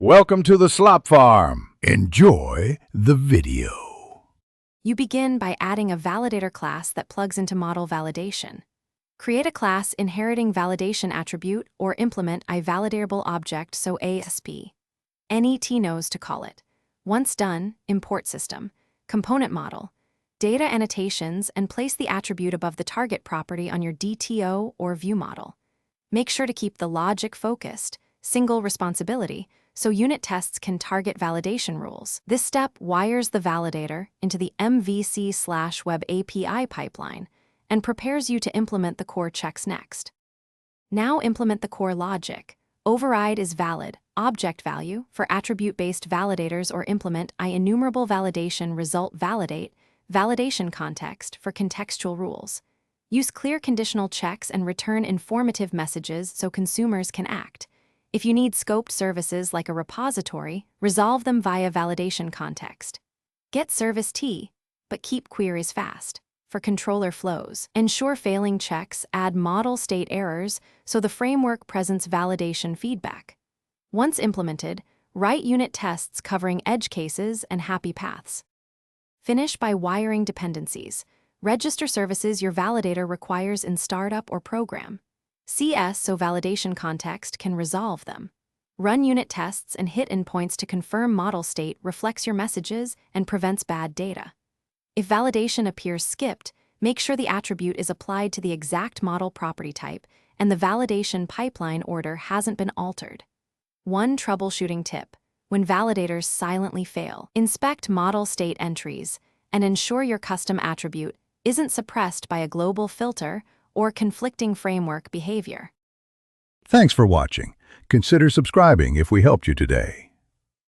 Welcome to the Slop Farm. Enjoy the video. You begin by adding a validator class that plugs into model validation. Create a class inheriting validation attribute or implement a validatable object, so ASP. NET knows to call it. Once done, import system, component model, data annotations, and place the attribute above the target property on your DTO or view model. Make sure to keep the logic focused, single responsibility, so unit tests can target validation rules. This step wires the validator into the MVC/Web API pipeline and prepares you to implement the core checks next. Now implement the core logic. Override is valid, object value for attribute-based validators, or implement enumerable validation result validate, validation context for contextual rules. Use clear conditional checks and return informative messages so consumers can act. If you need scoped services like a repository, resolve them via validation context. Get service T, but keep queries fast. For controller flows, ensure failing checks add model state errors so the framework presents validation feedback. Once implemented, write unit tests covering edge cases and happy paths. Finish by wiring dependencies. Register services your validator requires in startup or program. CS so validation context can resolve them. Run unit tests and hit endpoints to confirm model state reflects your messages and prevents bad data. If validation appears skipped, make sure the attribute is applied to the exact model property type and the validation pipeline order hasn't been altered. One troubleshooting tip: when validators silently fail, inspect model state entries and ensure your custom attribute isn't suppressed by a global filter or conflicting framework behavior. Thanks for watching. Consider subscribing if we helped you today.